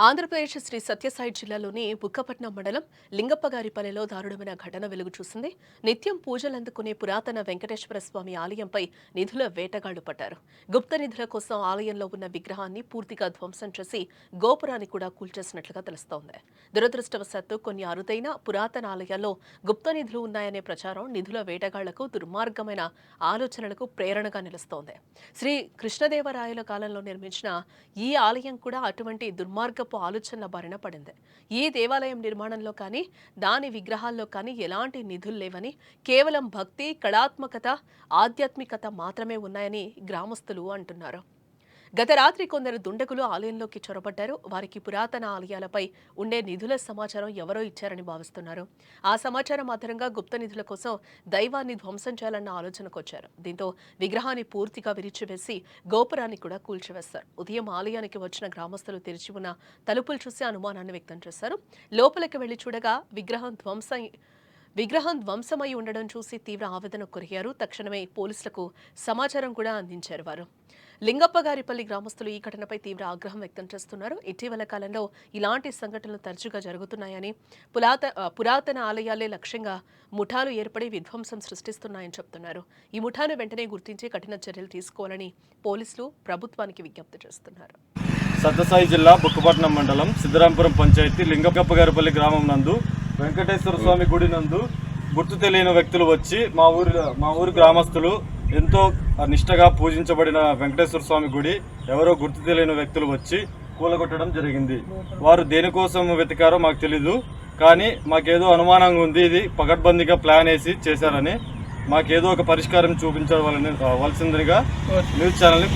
ఆంధ్రప్రదేశ్ శ్రీ సత్యసాయి జిల్లాలోని బుక్కపట్నం మండలం లింగప్పగారిపల్లెలో దారుణమైన ఘటన వెలుగు చూసింది. నిత్యం పూజలు అందుకునే పురాతన వెంకటేశ్వర స్వామి ఆలయంపై నిధుల వేటగాళ్లు పడ్డారు. గుప్త నిధుల కోసం ఆలయంలో ఉన్న విగ్రహాన్ని పూర్తిగా ధ్వంసం చేసి గోపురాన్ని కూడా కూల్చేసినట్లుగా తెలుస్తోంది. దురదృష్టవశాత్తు కొన్ని అరుదైన పురాతన ఆలయాల్లో గుప్త నిధులు ఉన్నాయనే ప్రచారం నిధుల వేటగాళ్లకు దుర్మార్గమైన ఆలోచనలకు ప్రేరణగా నిలుస్తోంది. శ్రీ కృష్ణదేవరాయల కాలంలో నిర్మించిన ఈ ఆలయం కూడా అటువంటి దుర్మార్గ ఆలోచనల బారిన పడింది. ఈ దేవాలయం నిర్మాణంలో కానీ దాని విగ్రహాల్లో కానీ ఎలాంటి నిధులు లేవని, కేవలం భక్తి, కళాత్మకత, ఆధ్యాత్మికత మాత్రమే ఉన్నాయని గ్రామస్తులు అంటున్నారు. గత రాత్రి కొందరు దుండగులు ఆలయంలోకి చొరబడ్డారు. వారికి పురాతన ఆలయాలపై ఉండే నిధుల సమాచారం ఎవరో ఇచ్చారని భావిస్తున్నారు. ఆ సమాచారం ఆధారంగా గుప్త నిధుల కోసం దైవాన్ని ధ్వంసం చేయాలన్న ఆలోచనకు వచ్చారు. దీంతో విగ్రహాన్ని పూర్తిగా విరిచివేసి గోపురాన్ని కూడా కూల్చివేశారు. ఉదయం ఆలయానికి వచ్చిన గ్రామస్తులు తెరిచి ఉన్న తలుపులు చూసి అనుమానాన్ని వ్యక్తం చేశారు. లోపలికి వెళ్లి చూడగా విగ్రహం ధ్వంసమై ఉండడం చూసి తీవ్ర ఆవేదనకు గురయ్యారు. తక్షణమే పోలీసులకు సమాచారం కూడా అందించారు వారు. లింగప్పగారిపల్లి గ్రామస్తులు ఈ ఘటనపై తీవ్ర ఆగ్రహం వ్యక్తం చేస్తున్నారు. ఇటీవల కాలంలో ఇలాంటి సంఘటనలు తరచుగా జరుగుతున్నాయని, పురాతన ఆలయాలే లక్ష్యంగా ముఠాలు ఏర్పడి విధ్వంసం సృష్టిస్తున్నాయని చెప్తున్నారు. ఈ ముఠాను వెంటనే గుర్తించి కఠిన చర్యలు తీసుకోవాలని పోలీసులు ప్రభుత్వానికి విజ్ఞప్తి చేస్తున్నారు. సత్యసాయి జిల్లా బుక్కపట్నం మండలం సిద్ధరాంపురం పంచాయతీ లింగప్పగారిపల్లి గ్రామం నందు వెంకటేశ్వర స్వామి గుడి నందు గుర్తు తెలియని వ్యక్తులు వచ్చి మా ఊరు గ్రామస్తులు ఎంతో నిష్టగా పూజించబడిన వెంకటేశ్వర స్వామి గుడి ఎవరో గుర్తు తెలియని వ్యక్తులు వచ్చి కూలగొట్టడం జరిగింది. వారు దేనికోసం వెతికారో మాకు తెలీదు, కానీ మాకేదో అనుమానంగా ఉంది. ఇది పకడ్బందీగా ప్లాన్ వేసి చేశారని, మాకేదో ఒక పరిష్కారం చూపించవలసిందిగా న్యూస్ ఛానల్ని